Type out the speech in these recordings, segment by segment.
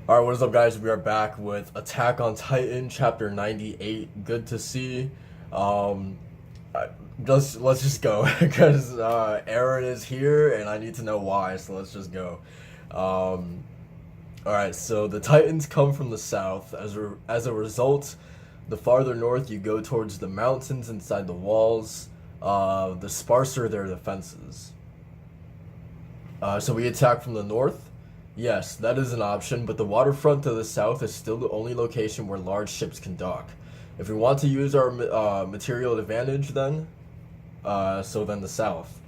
Alright, what is up, guys? We are back with Attack on Titan, chapter 98. Good to see. Um, I- let's just go because Eren is here and I need to know why. So let's just go. Um, alright, so the Titans come from the south. As a result, the farther north you go towards the mountains inside the walls, the sparser their defenses. So we attack from the north. Yes, that is an option, but the waterfront to the south is still the only location where large ships can dock. If we want to use our material advantage, then the south.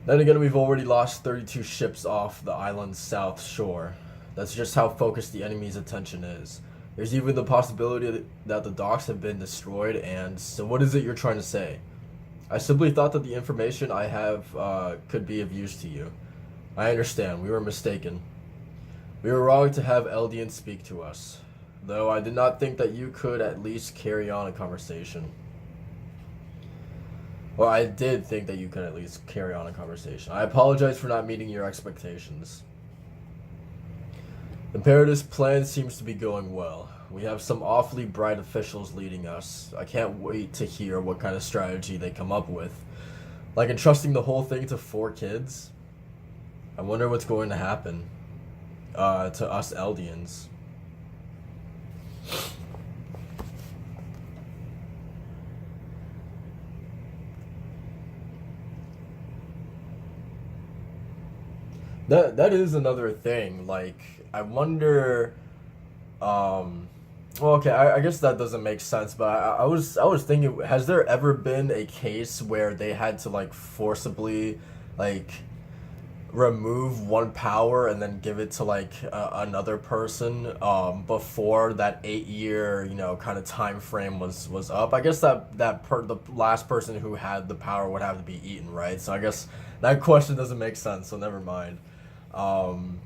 Then again, we've already lost 32 ships off the island's south shore. That's just how focused the enemy's attention is. There's even the possibility that the docks have been destroyed, and so what is it you're trying to say? I simply thought that the information I have could be of use to you. I understand, we were mistaken. We were wrong to have Eldian speak to us, though I did not think that you could at least carry on a conversation. Well, I did think that you could at least carry on a conversation. I apologize for not meeting your expectations. Imperator's plan seems to be going well. We have some awfully bright officials leading us. I can't wait to hear what kind of strategy they come up with. Like entrusting the whole thing to 4 kids? I wonder what's going to happen to us Eldians. That is another thing. Like, I wonder. Well, okay, I guess that doesn't make sense. But I was thinking, has there ever been a case where they had to like forcibly, like, remove one power and then give it to like another person before that 8 year kind of time frame was up? I guess the last person who had the power would have to be eaten, right? So I guess that question doesn't make sense, so never mind. um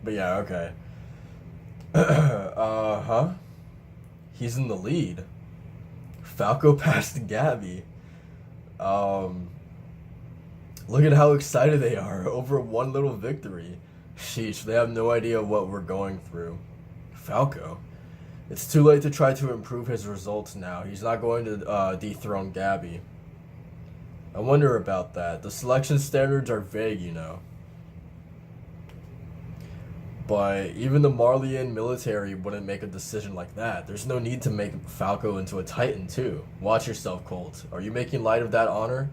but yeah, okay. Huh. He's in the lead. Falco passed Gabby. um Look at how excited they are over one little victory. Sheesh, they have no idea what we're going through. Falco. It's too late to try to improve his results now. He's not going to dethrone Gabby. I wonder about that. The selection standards are vague. But even the Marleyan military wouldn't make a decision like that. There's no need to make Falco into a Titan, too. Watch yourself, Colt. Are you making light of that honor?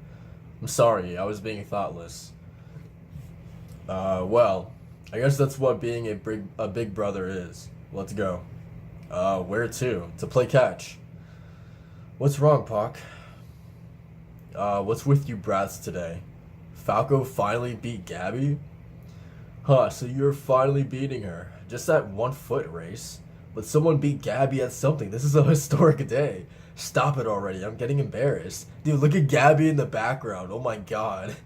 I'm sorry, I was being thoughtless. Well, I guess that's what being a big brother is. Let's go. Where to? To play catch. What's wrong, Pock? What's with you brats today? Falco finally beat Gabby? Huh, so you're finally beating her. Just that 1 foot race. But someone beat Gabby at something. This is a historic day. Stop it already. I'm getting embarrassed. Dude, look at Gabby in the background. Oh my god.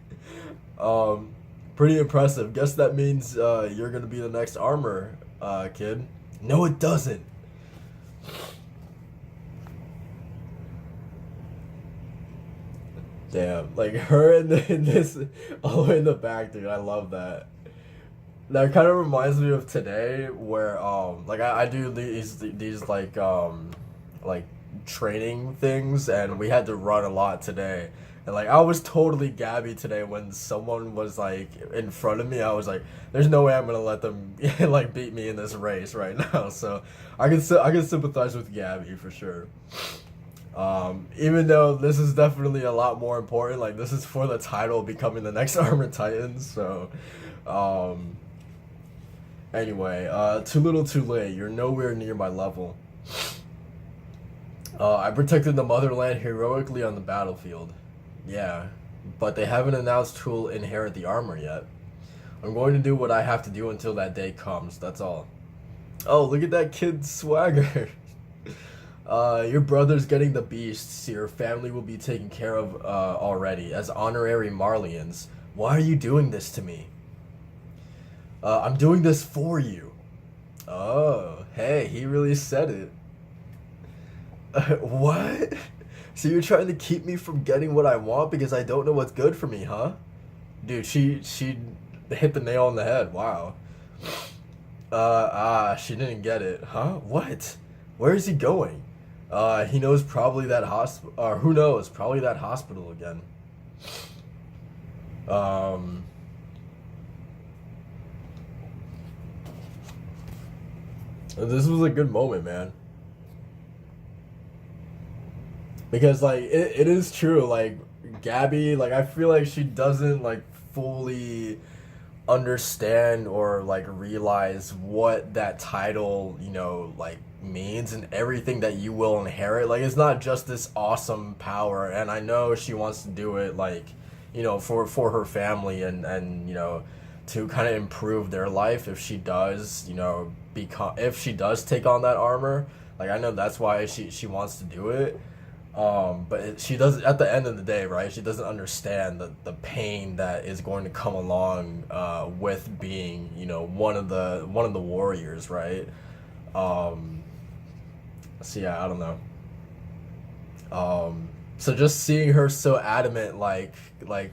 Pretty impressive. Guess that means you're gonna be the next armor, kid. No, it doesn't. Damn, like her in this all the way in the back, dude. I love that. That kind of reminds me of today, where like I do these like training things, and we had to run a lot today. And like I was totally Gabby today when someone was like in front of me. I was like, "There's no way I'm gonna let them like beat me in this race right now." So I can sympathize with Gabby for sure. Even though this is definitely a lot more important. Like this is for the title, becoming the next Armored Titan. So, um, anyway, too little, too late. You're nowhere near my level. I protected the motherland heroically on the battlefield. Yeah, but they haven't announced who'll inherit the armor yet. I'm going to do what I have to do until that day comes, that's all. Oh, look at that kid's swagger. Your brother's getting the beasts. Your family will be taken care of already, as honorary Marleyans. Why are you doing this to me? I'm doing this for you. Oh, hey, he really said it. What? So you're trying to keep me from getting what I want because I don't know what's good for me, huh? Dude, she They hit the nail on the head. Wow. She didn't get it. Huh? What? Where is he going? He knows probably that hospital, or who knows, probably that hospital again. Um, this was a good moment, man. Because, like, it is true, like, Gabby, like, I feel like she doesn't, like, fully understand or like realize what that title, like means and everything that you will inherit. Like it's not just this awesome power, and I know she wants to do it like, for her family and to kind of improve their life if she does, become if she does take on that armor. Like I know that's why she wants to do it, but she does at the end of the day, right? She doesn't understand the pain that is going to come along with being, one of the warriors, right? Um, so yeah, I don't know. So just seeing her so adamant, like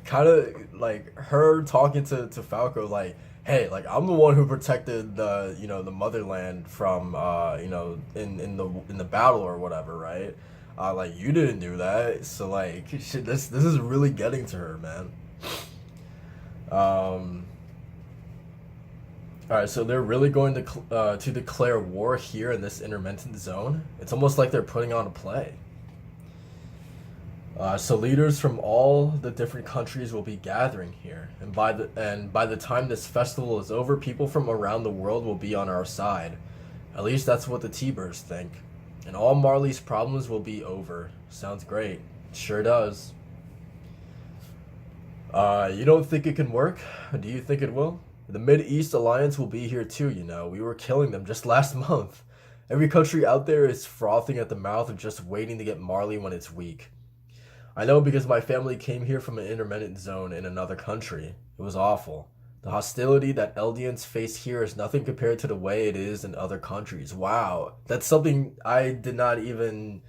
kind of like her talking to Falco, like, hey, like I'm the one who protected the motherland from in the battle or whatever, right? Like you didn't do that, so like shit, this is really getting to her, man. Um, all right, so they're really going to declare war here in this intermittent zone. It's almost like they're putting on a play. So leaders from all the different countries will be gathering here, and by the time this festival is over, people from around the world will be on our side. At least that's what the T-Birds think. And all Marley's problems will be over. Sounds great. Sure does. You don't think it can work? Do you think it will? The Mid-East Alliance will be here too, you know. We were killing them just last month. Every country out there is frothing at the mouth and just waiting to get Marley when it's weak. I know because my family came here from an intermittent zone in another country. It was awful. The hostility that Eldians face here is nothing compared to the way it is in other countries. Wow. That's something I did not even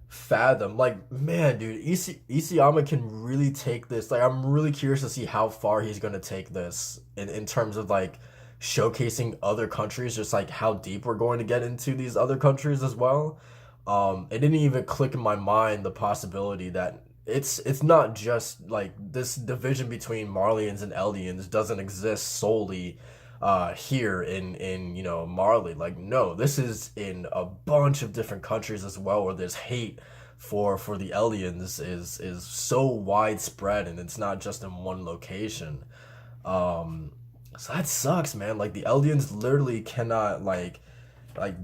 fathom. Like, man, dude, Isayama can really take this. Like, I'm really curious to see how far he's going to take this in terms of, like, showcasing other countries, just, like, how deep we're going to get into these other countries as well. It didn't even click in my mind the possibility that it's not just like this division between Marleyans and Eldians doesn't exist solely here in Marley. Like no, this is in a bunch of different countries as well where this hate for the Eldians is so widespread and it's not just in one location. Um, so that sucks, man. Like the Eldians literally cannot like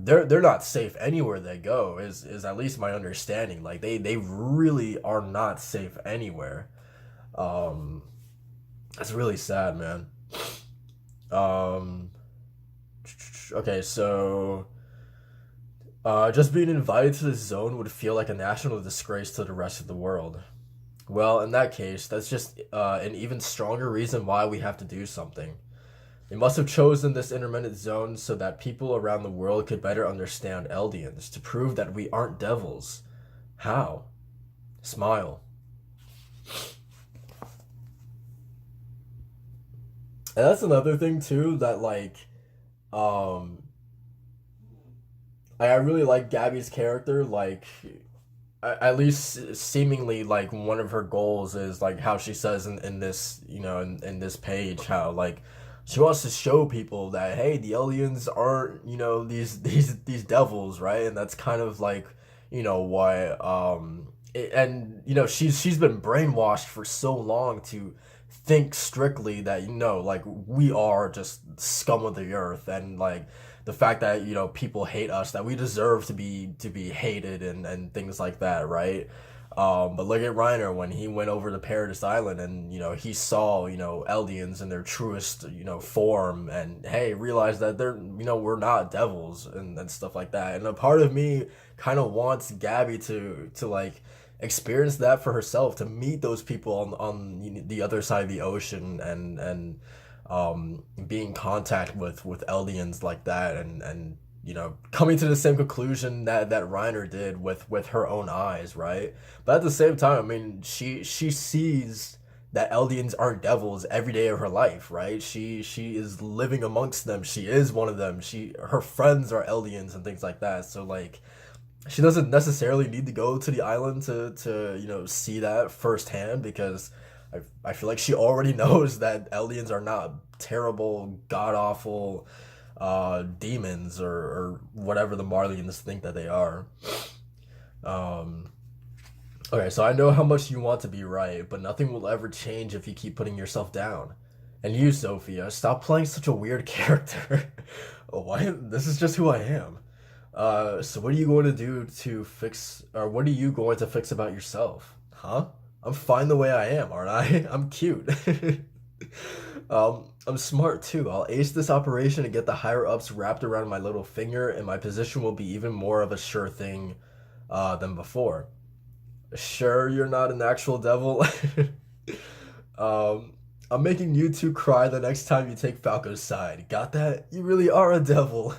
they're not safe anywhere they go is at least my understanding. Like they really are not safe anywhere. um that's really sad, man. um okay, so just being invited to the zone would feel like a national disgrace to the rest of the world. Well, in that case, that's just an even stronger reason why we have to do something. They must have chosen this intermittent zone so that people around the world could better understand Eldians, to prove that we aren't devils. How? Smile. And that's another thing too that um I really like Gabby's character. Like at least seemingly like one of her goals is like how she says in this in this page how like she wants to show people that hey, the aliens aren't these devils, right? And that's kind of like why and she's been brainwashed for so long to think strictly that like we are just scum of the earth, and like the fact that people hate us, that we deserve to be hated and things like that, right? But look at Reiner when he went over to Paradise Island and he saw Eldians in their truest form, and hey, realized that they're we're not devils and stuff like that. And a part of me kind of wants Gabby to like experience that for herself, to meet those people on the other side of the ocean and be in contact with Eldians like that, and coming to the same conclusion that Reiner did with her own eyes, right? But at the same time, I mean, she sees that Eldians aren't devils every day of her life, right? She is living amongst them. She is one of them. Her friends are Eldians and things like that. So like she doesn't necessarily need to go to the island to see that firsthand because I feel like she already knows that Eldians are not terrible, god awful demons or whatever the Marlians think that they are. Um, okay, so I know how much you want to be right, but nothing will ever change if you keep putting yourself down. And you, Sophia, stop playing such a weird character. Why? This is just who I am. So what are you going to do to fix, or what are you going to fix about yourself? Huh? I'm fine the way I am, aren't I? I'm cute. I'm smart too. I'll ace this operation and get the higher ups wrapped around my little finger, and my position will be even more of a sure thing than before. Sure, you're not an actual devil. um, I'm making you two cry the next time you take Falco's side. Got that? You really are a devil.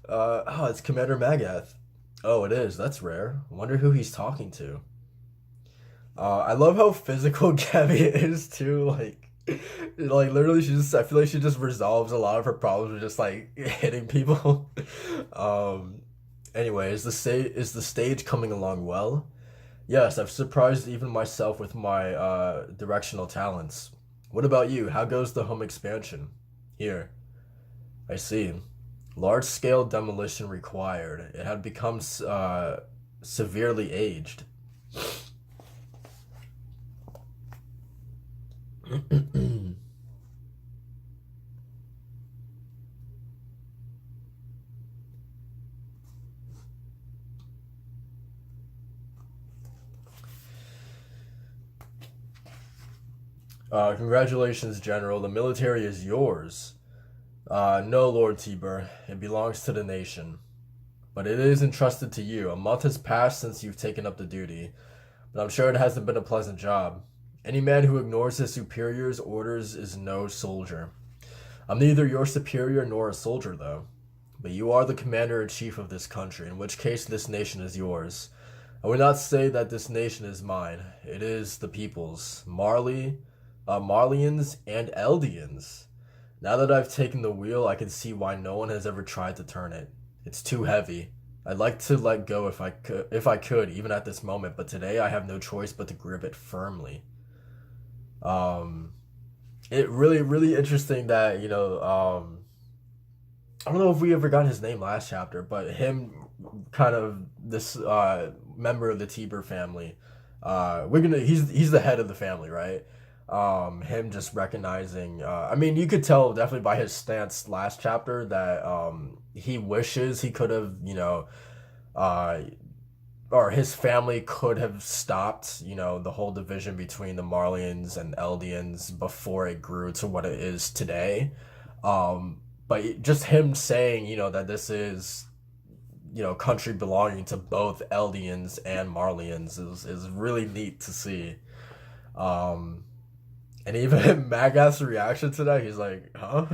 Oh, it's Commander Magath. Oh, it is. That's rare. Wonder who he's talking to. I love how physical Gabby is too. Like literally, I feel like she just resolves a lot of her problems with just like hitting people. um, anyway, is the stage coming along well? Yes, I've surprised even myself with my directional talents. What about you? How goes the home expansion? Here, I see. Large scale demolition required. It had become severely aged. Congratulations, General. The military is yours. No, Lord Tybur. It belongs to the nation. But it is entrusted to you. A month has passed since you've taken up the duty, but I'm sure it hasn't been a pleasant job. Any man who ignores his superior's orders is no soldier. I'm neither your superior nor a soldier, though. But you are the commander-in-chief of this country, in which case this nation is yours. I would not say that this nation is mine. It is the people's. Marlians, and Eldians. Now that I've taken the wheel, I can see why no one has ever tried to turn it. It's too heavy. I'd like to let go if I could, even at this moment, but today I have no choice but to grip it firmly. Um, it really interesting that I don't know if we ever got his name last chapter, but him kind of this member of the Tybur family. He's the head of the family, right? Him just recognizing I mean you could tell definitely by his stance last chapter that he wishes he could have uh or his family could have stopped the whole division between the Marlians and Eldians before it grew to what it is today. But just him saying that this is country belonging to both Eldians and Marlians is really neat to see. um And even Magath's reaction to that, he's like, huh?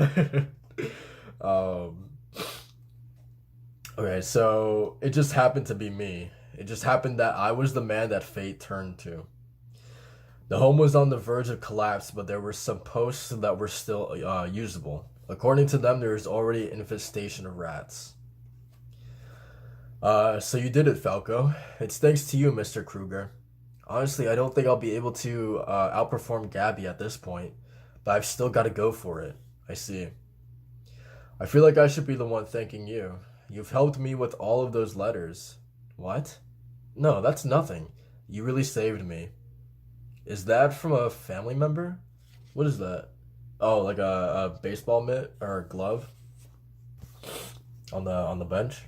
um, okay, so it just happened to be me. It just happened that I was the man that fate turned to. The home was on the verge of collapse, but there were some posts that were still usable. According to them, there is already an infestation of rats. So you did it, Falco. It's thanks to you, Mr. Kruger. Honestly, I don't think I'll be able to outperform Gabby at this point, but I've still got to go for it. I see. I feel like I should be the one thanking you. You've helped me with all of those letters. What? No, that's nothing. You really saved me. Is that from a family member? What is that? Oh, like a baseball mitt or a glove on the bench?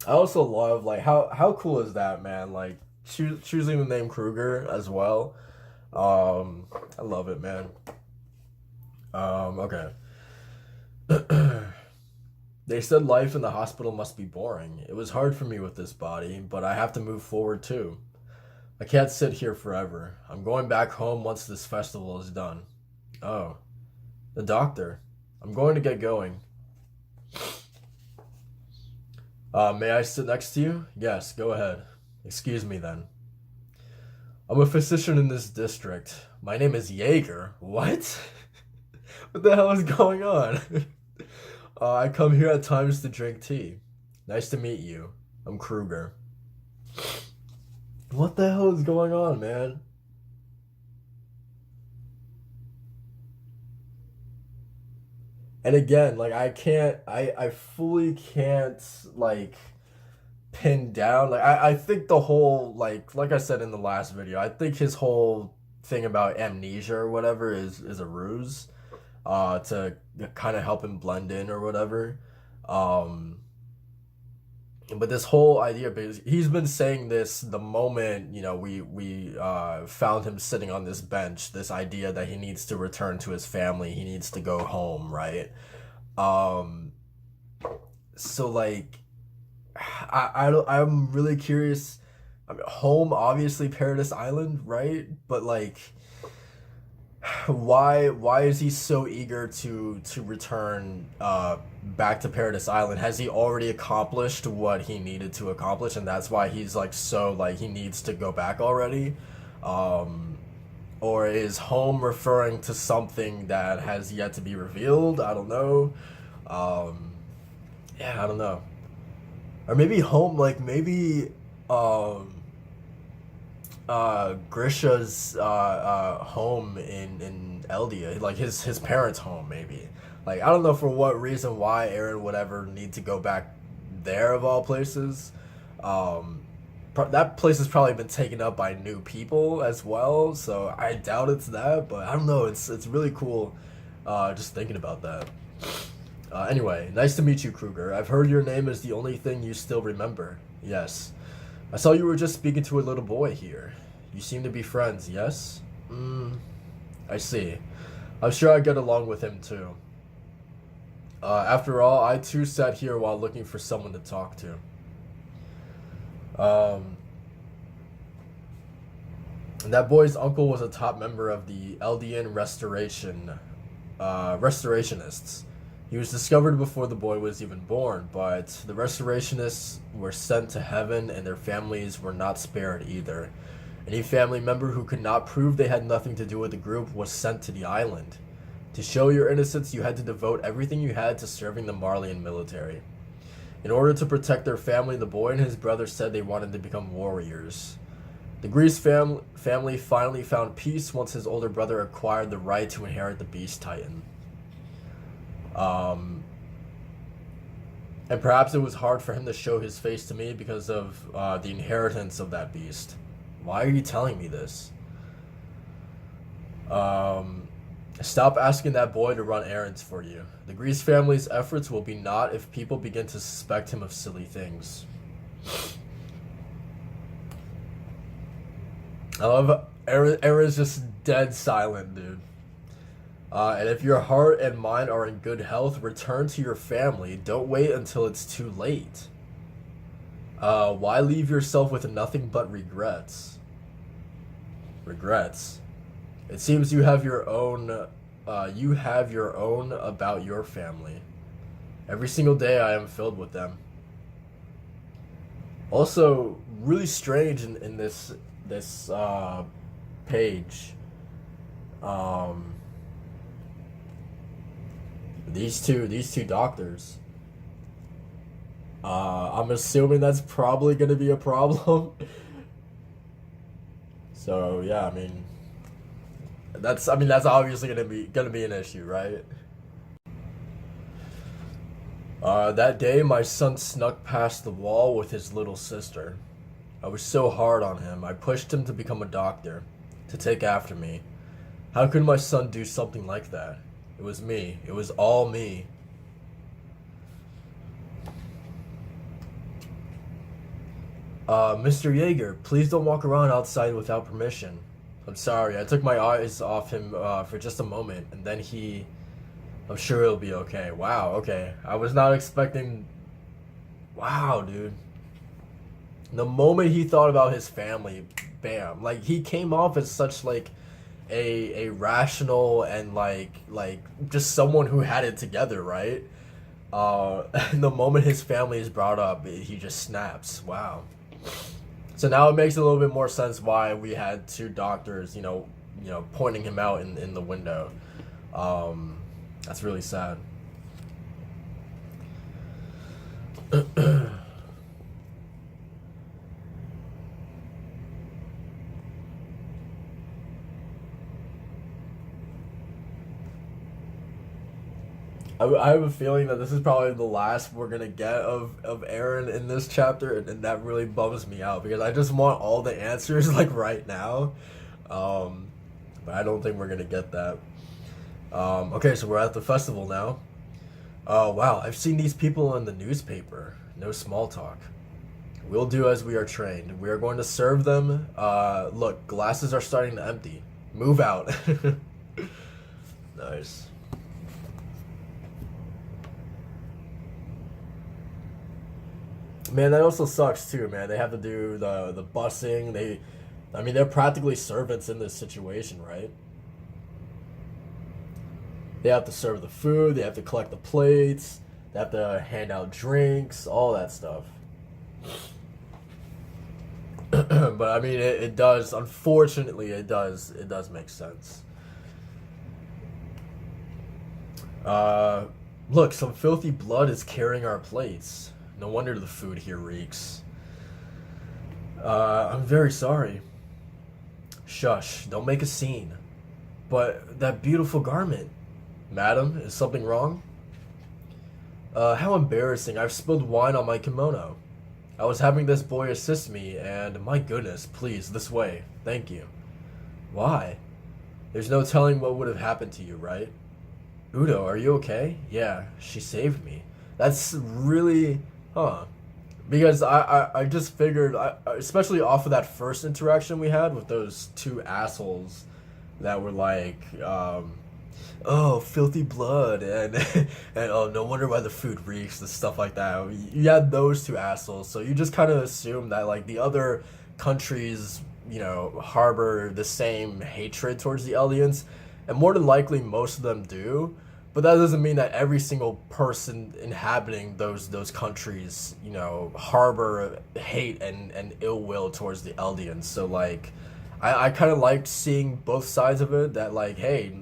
I also love like how cool is that, man? Like choosing the name Kruger as well. I love it, man. Okay. They said life in the hospital must be boring. It was hard for me with this body, but I have to move forward too. I can't sit here forever. I'm going back home once this festival is done. Oh, the doctor. I'm going to get going. May I sit next to you? Yes, go ahead. Excuse me then. I'm a physician in this district. My name is Jaeger. What? What the hell is going on? I come here at times to drink tea. Nice to meet you. I'm Kruger. What the hell is going on, man? And again, like I fully can't like pin down. Like I think the whole like I said in the last video, I think his whole thing about amnesia or whatever is a ruse, to kind of help him blend in or whatever. Um, but this whole idea, because he's been saying this the moment we found him sitting on this bench. This idea that he needs to return to his family, he needs to go home, right? Um, so like, I'm really curious. I mean, home obviously Paradise Island, right? But like, why is he so eager to return back to Paradise Island? Has he already accomplished what he needed to accomplish, and that's why he's like so like he needs to go back already? Um, or is home referring to something that has yet to be revealed? I don't know. Um, yeah, I don't know. Or maybe home, like maybe um Grisha's home in Eldia, like his parents' home, maybe. Like I don't know for what reason why Eren would ever need to go back there of all places. Um, that place has probably been taken up by new people as well, so I doubt it's that. But I don't know. It's really cool, just thinking about that. Anyway, nice to meet you, Kruger. I've heard your name is the only thing you still remember. Yes. I saw you were just speaking to a little boy here. You seem to be friends, yes? I see. I'm sure I get along with him too. After all, I too sat here while looking for someone to talk to. Um, and that boy's uncle was a top member of the Eldian restorationists. He was discovered before the boy was even born, but the restorationists were sent to heaven and their families were not spared either. Any family member who could not prove they had nothing to do with the group was sent to the island. To show your innocence, you had to devote everything you had to serving the Marleyan military. In order to protect their family, the boy and his brother said they wanted to become warriors. The Grease family finally found peace once his older brother acquired the right to inherit the Beast Titan. Um, and perhaps it was hard for him to show his face to me because of the inheritance of that beast. Why are you telling me this? Um, Stop asking that boy to run errands for you. The Grease family's efforts will be naught if people begin to suspect him of silly things. I love Eren's just dead silent, dude. And if your heart and mind are in good health, return to your family. Don't wait until it's too late. Why leave yourself with nothing but regrets? Regrets. It seems you have your own. You have your own about your family. Every single day, I am filled with them. Also, really strange in this page. Um, these two doctors. I'm assuming that's probably gonna be a problem. So yeah, that's obviously gonna be an issue, right? That day my son snuck past the wall with his little sister. I was so hard on him. I pushed him to become a doctor, to take after me. How could my son do something like that? It was me. It was all me. Mr. Jaeger, please don't walk around outside without permission. I'm sorry, I took my eyes off him for just a moment, and then I'm sure it'll be okay. Wow, okay. I was not expecting. Wow, dude. The moment he thought about his family, bam. Like, he came off as such, like, a rational and, like, just someone who had it together, right? And the moment his family is brought up, he just snaps. Wow. So now it makes a little bit more sense why we had two doctors, pointing him out in the window. That's really sad. I have a feeling that this is probably the last we're gonna get of Eren in this chapter, and that really bums me out because I just want all the answers like right now, but I don't think we're gonna get that. Okay, so we're at the festival now. Oh wow, I've seen these people in the newspaper. No small talk. We'll do as we are trained. We are going to serve them. Look, glasses are starting to empty. Move out. Nice. Man, that also sucks too, man. They have to do the busing. I mean, they're practically servants in this situation, right? They have to serve the food. They have to collect the plates. They have to hand out drinks, all that stuff. But I mean, it does. Unfortunately, it does. It does make sense. Uh, Look, some filthy blood is carrying our plates. No wonder the food here reeks. I'm very sorry. Shush, don't make a scene. But that beautiful garment. Madam, is something wrong? How embarrassing. I've spilled wine on my kimono. I was having this boy assist me, and my goodness, please, this way. Thank you. Why? There's no telling what would have happened to you, right? Udo, are you okay? Yeah, she saved me. That's really... Huh. Because I just figured, especially off of that first interaction we had with those two assholes that were like, oh, filthy blood, and and oh, no wonder why the food reeks and stuff like that. You had those two assholes, so you just kind of assume that like the other countries, harbor the same hatred towards the aliens, and more than likely most of them do. But that doesn't mean that every single person inhabiting those countries, harbor hate and ill will towards the Eldians. So like, I kind of liked seeing both sides of it. That like, hey,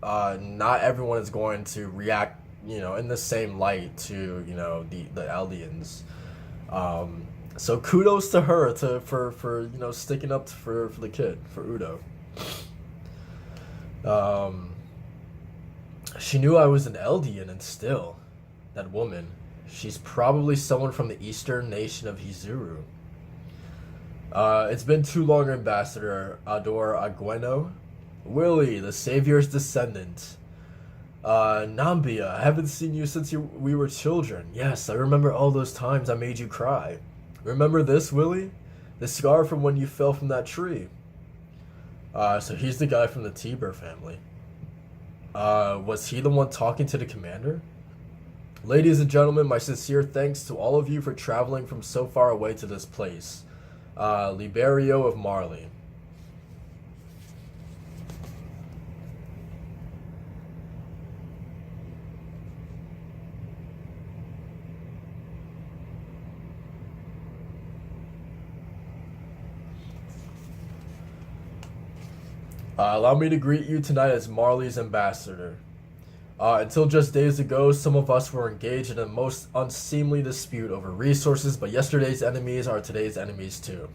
not everyone is going to react, in the same light to the Eldians. So kudos to her for sticking up for the kid, for Udo. She knew I was an Eldian, and still, that woman, she's probably someone from the eastern nation of Hizuru. It's been too long, Ambassador Ador Agueno. Willy, the Savior's descendant. Nambia, I haven't seen you since we were children. Yes, I remember all those times I made you cry. Remember this, Willy? The scar from when you fell from that tree. So he's the guy from the Tybur family. Was he the one talking to the commander? Ladies and gentlemen, my sincere thanks to all of you for traveling from so far away to this place. Liberio of Marley. Allow me to greet you tonight as Marley's ambassador. Until just days ago, some of us were engaged in a most unseemly dispute over resources, but yesterday's enemies are today's enemies too.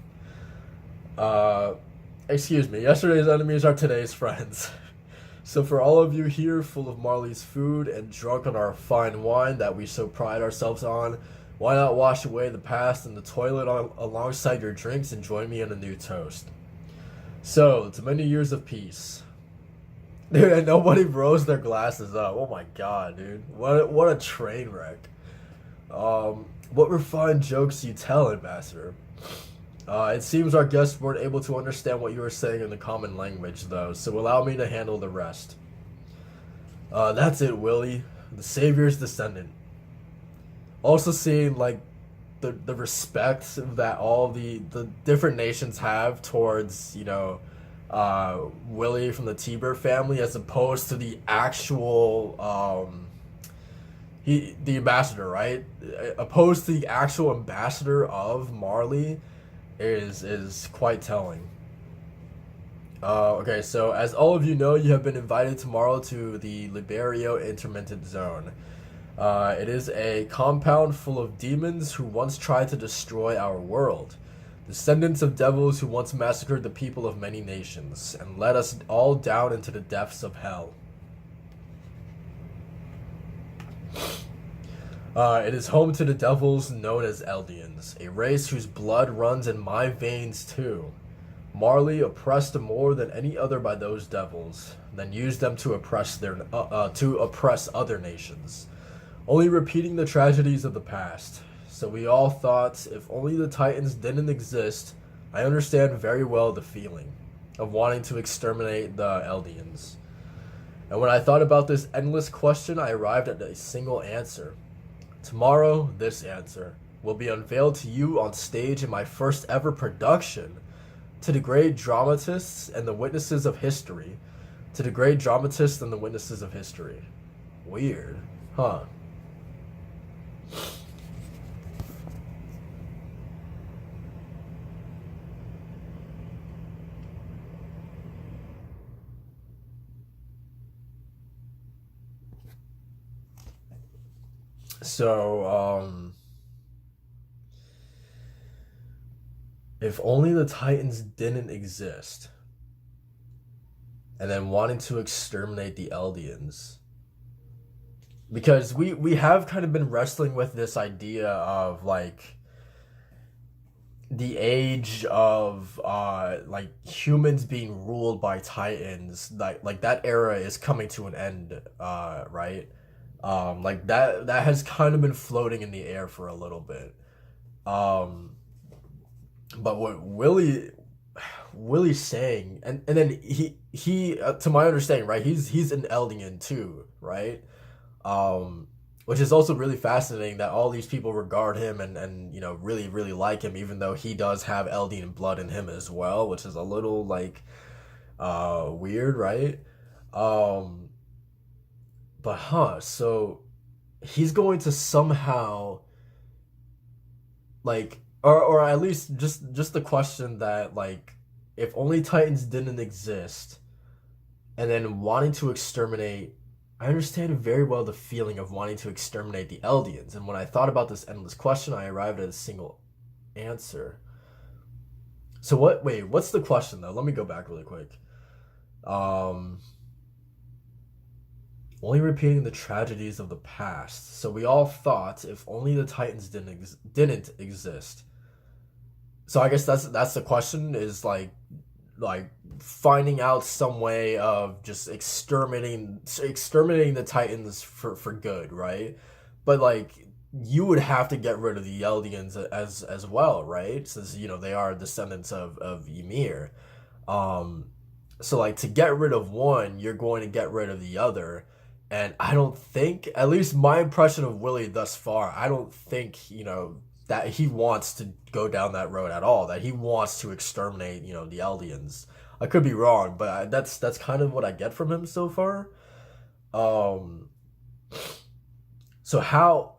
Excuse me, yesterday's enemies are today's friends. So for all of you here, full of Marley's food and drunk on our fine wine that we so pride ourselves on, why not wash away the past in the toilet alongside your drinks and join me in a new toast? So, to many years of peace. Dude, and nobody rose their glasses up. Oh my god, dude. What a train wreck. What refined jokes you tell, Ambassador? It seems our guests weren't able to understand what you were saying in the common language, though, so allow me to handle the rest. That's it, Willy. The Savior's descendant. Also seeing, like, the respect that all the different nations have towards, Willy from the Tybur family, as opposed to the actual, the ambassador, right? Opposed to the actual ambassador of Marley is quite telling. Okay, so as all of you know, you have been invited tomorrow to the Liberio Intermittent Zone. It is a compound full of demons who once tried to destroy our world. Descendants of devils who once massacred the people of many nations and led us all down into the depths of hell. It is home to the devils known as Eldians, a race whose blood runs in my veins too. Marley oppressed more than any other by those devils, then used them to oppress other nations, only repeating the tragedies of the past. So we all thought, if only the Titans didn't exist, I understand very well the feeling of wanting to exterminate the Eldians. And when I thought about this endless question, I arrived at a single answer. Tomorrow, this answer will be unveiled to you on stage in my first ever production. To the great dramatists and the witnesses of history. To the great dramatists and the witnesses of history. Weird, huh? So, if only the Titans didn't exist, and then wanting to exterminate the Eldians. Because we have kind of been wrestling with this idea of like the age of like humans being ruled by Titans, like that era is coming to an end, right? Like that has kind of been floating in the air for a little bit. Um, but what Willy's saying, and then he to my understanding, right? He's an Eldian too, right? Um, which is also really fascinating that all these people regard him and really really like him, even though he does have Eldian blood in him as well, which is a little like weird, right? Um, but so he's going to somehow like or at least just the question that like if only Titans didn't exist and then wanting to exterminate. I understand very well the feeling of wanting to exterminate the Eldians, and when I thought about this endless question, I arrived at a single answer. So what's the question though? Let me go back really quick. Um Only repeating the tragedies of the past. So we all thought if only the Titans didn't exist. So I guess that's the question is like finding out some way of just exterminating the Titans for good, right? But like you would have to get rid of the Eldians as well, right? Since they are descendants of Ymir. Um so like to get rid of one, you're going to get rid of the other. And I don't think, at least my impression of Willy thus far, I don't think, that he wants to go down that road at all. That he wants to exterminate, the Eldians. I could be wrong, but that's kind of what I get from him so far. Um, so how?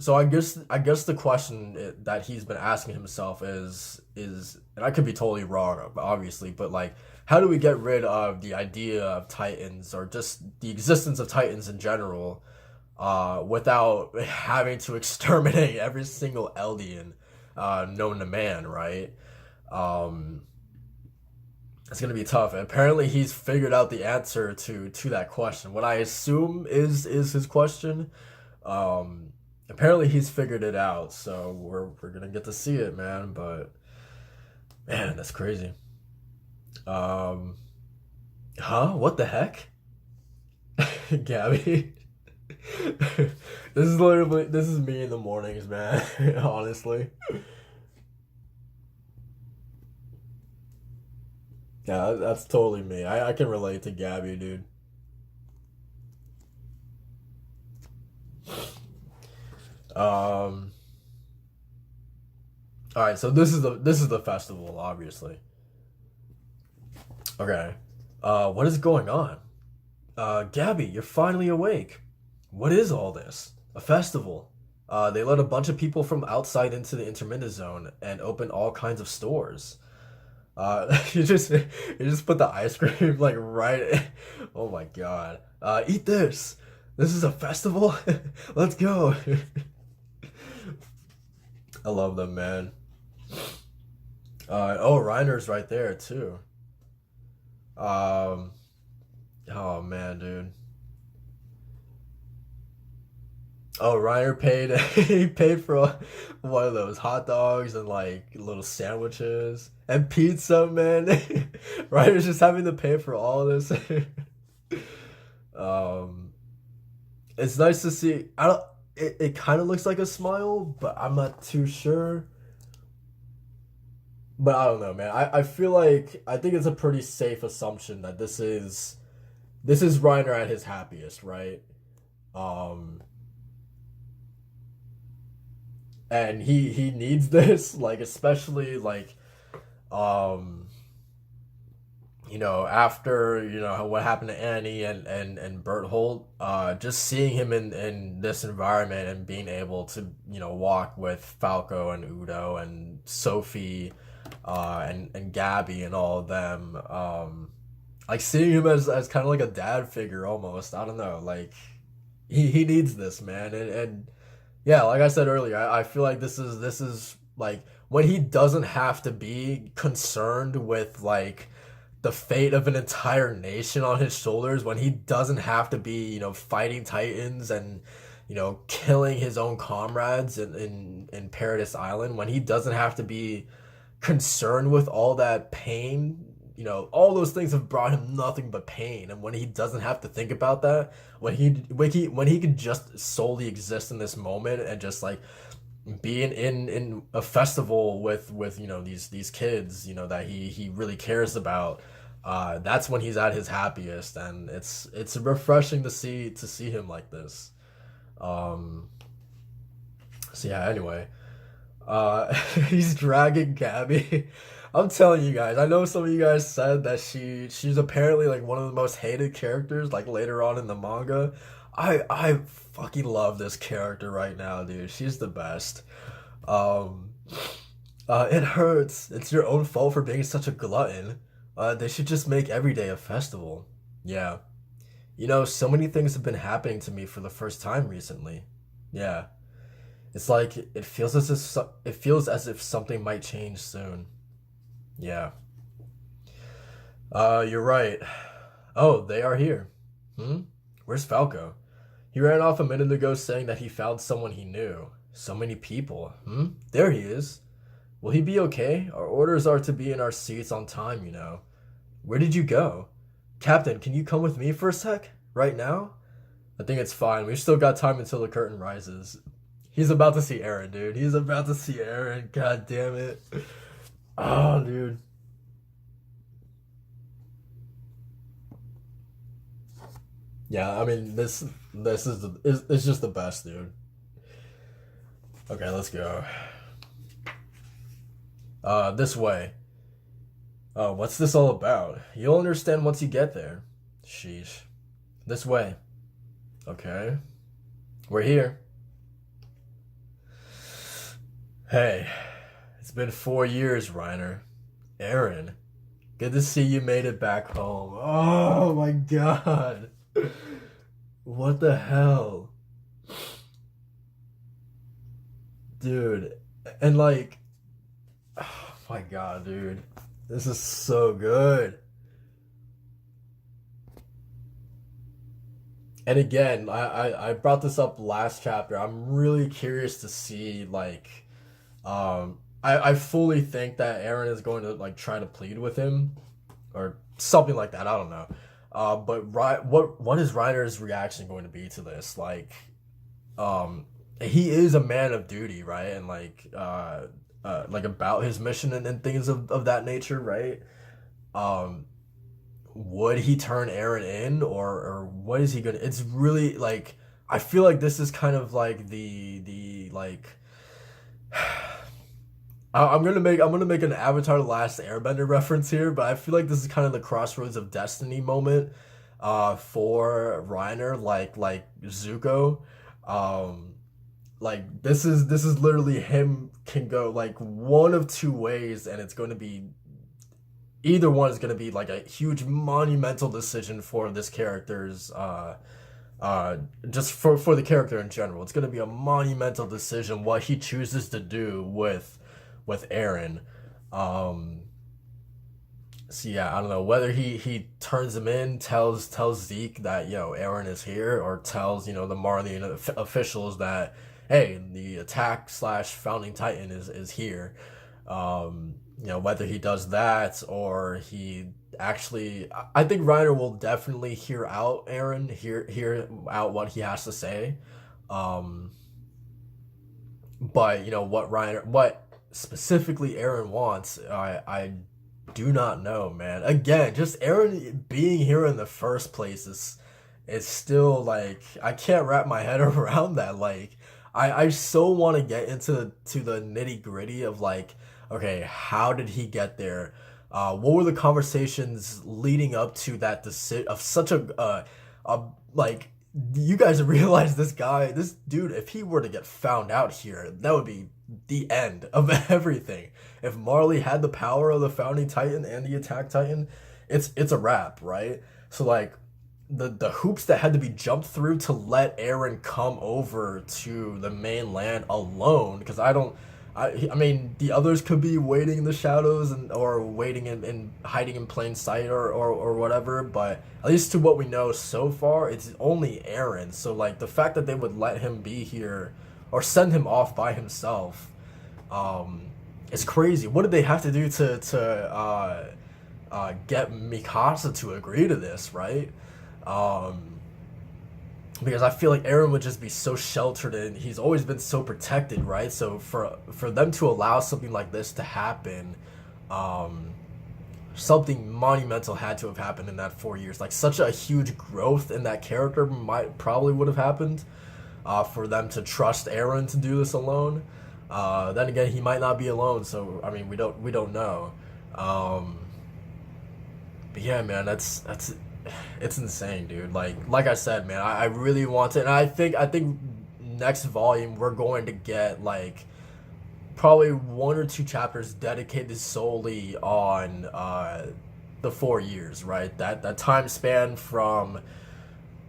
So I guess the question that he's been asking himself is, and I could be totally wrong, obviously, but like, how do we get rid of the idea of Titans or just the existence of Titans in general, without having to exterminate every single Eldian known to man, right? Um, it's gonna be tough. And apparently, he's figured out the answer to that question. What I assume is his question. Apparently, he's figured it out. So we're gonna get to see it, man. But man, that's crazy. Um, huh? What the heck, Gabby? This is me in the mornings, man. Honestly, yeah, that's totally me. I can relate to Gabby, dude. Um, all right, so this is the festival, obviously. Okay. What is going on? Gabby, you're finally awake. What is all this? A festival. They let a bunch of people from outside into the intermittent zone and open all kinds of stores. You just put the ice cream like right. Oh my god. Eat this. This is a festival. Let's go. I love them, man. Oh, Reiner's right there too. Um. Oh man, dude. Oh, Reiner paid. He paid for one of those hot dogs and like little sandwiches and pizza, man. Reiner's just having to pay for all this. um, it's nice to see. I don't. It kind of looks like a smile, but I'm not too sure. But I don't know, man. I feel like I think it's a pretty safe assumption that this is Reiner at his happiest, right? Um, and he needs this, like especially like um after what happened to Annie and Berthold, just seeing him in this environment and being able to walk with Falco and Udo and Sophie, and Gabby and all of them, like seeing him as kind of like a dad figure almost. I don't know, like he needs this, man, and yeah, like I said earlier, I feel like this is like when he doesn't have to be concerned with like the fate of an entire nation on his shoulders, when he doesn't have to be, fighting titans and, killing his own comrades in Paradise Island, when he doesn't have to be concerned with all that pain. All those things have brought him nothing but pain, and when he doesn't have to think about that, when he could just solely exist in this moment and just like being in a festival with these kids, that he really cares about, that's when he's at his happiest, and it's refreshing to see him like this. um so yeah, anyway, he's dragging Gabby. I'm telling you guys, I know some of you guys said that she's apparently like one of the most hated characters like later on in the manga. I fucking love this character right now, dude. She's the best. Um it hurts. It's your own fault for being such a glutton. They should just make every day a festival. Yeah. So many things have been happening to me for the first time recently. Yeah. It's like it feels as if something might change soon. Yeah. You're right. Oh, they are here. Hmm? Where's Falco? He ran off a minute ago saying that he found someone he knew. So many people. Hmm? There he is. Will he be okay? Our orders are to be in our seats on time. Where did you go? Captain, can you come with me for a sec? Right now? I think it's fine. We've still got time until the curtain rises. He's about to see Eren, dude. He's about to see Eren. God damn it. Oh, dude. Yeah, I mean this is just the best, dude. Okay, let's go. This way. Oh, what's this all about? You'll understand once you get there. Sheesh. This way. Okay. We're here. Hey, it's been 4 years, Reiner. Eren, good to see you made it back home. Oh my god. What the hell? Dude. And like, oh my god, dude. This is so good. And again, I brought this up last chapter. I'm really curious to see like, I fully think that Eren is going to like try to plead with him or something like that. I don't know. But what is Reiner's reaction going to be to this? Um, he is a man of duty, right? And like about his mission and things of that nature, right? Um, would he turn Eren in, or what is he gonna? It's really like I feel like this is kind of like the like. I'm gonna make an Avatar: The Last Airbender reference here, but I feel like this is kind of the crossroads of destiny moment, for Reiner, like Zuko. Um, like this is literally him can go like one of two ways, and it's going to be either one is going to be like a huge monumental decision for this character's uh just for the character in general. It's going to be a monumental decision what he chooses to do with Eren. um so yeah, I don't know whether he turns him in, tells Zeke that Eren is here, or tells the Marleyan officials that, hey, the attack slash founding titan is here. Whether he does that or he actually, I think Reiner will definitely hear out Eren, hear out what he has to say. Um, but what specifically Eren wants, I do not know, man. Again, just Eren being here in the first place is still like I can't wrap my head around that. Like I so want to get into the nitty gritty of like, okay, how did he get there? What were the conversations leading up to that decision of such like, you guys realize this dude, if he were to get found out here, that would be the end of everything. If Marley had the power of the founding titan and the attack titan, it's a wrap, right? So like the hoops that had to be jumped through to let Eren come over to the mainland alone, because I mean, the others could be waiting in the shadows or waiting in hiding in plain sight or whatever, but at least to what we know so far, it's only Eren. So like the fact that they would let him be here or send him off by himself, it's crazy. What did they have to do to get Mikasa to agree to this, right? Um, because I feel like Eren would just be so sheltered and he's always been so protected, right? So for them to allow something like this to happen, um, something monumental had to have happened in that 4 years. Like such a huge growth in that character might probably would have happened, for them to trust Eren to do this alone. Then again, he might not be alone, so I mean, we don't know. Um, but yeah, man, that's it's insane, dude. Like I said, man, I really want it, and I think next volume we're going to get like probably one or two chapters dedicated solely on the 4 years, right? That time span from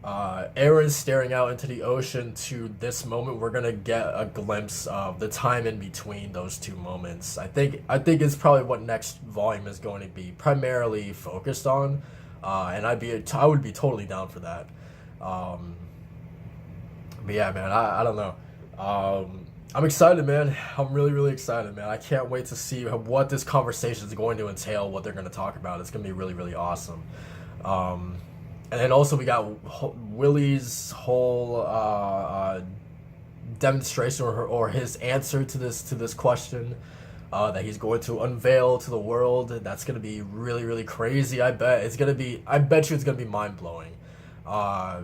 Eren staring out into the ocean to this moment. We're gonna get a glimpse of the time in between those two moments. I think it's probably what next volume is going to be primarily focused on, and I would be totally down for that. Um, but yeah, man, I don't know. I'm excited, man. I'm really excited, man. I can't wait to see what this conversation is going to entail, what they're going to talk about. It's going to be really awesome. Um, and then also we got Willy's whole demonstration, or his answer to this question, that he's going to unveil to the world. That's going to be really crazy. I bet you it's going to be mind blowing. I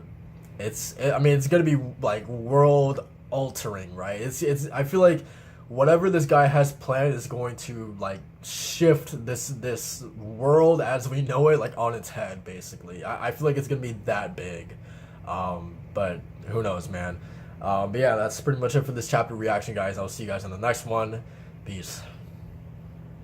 mean, it's gonna be like world altering, right? I feel like whatever this guy has planned is going to like shift this world as we know it like on its head, basically. I feel like it's gonna be that big. But who knows, man. But yeah, that's pretty much it for this chapter reaction, guys. I'll see you guys in the next one. Peace.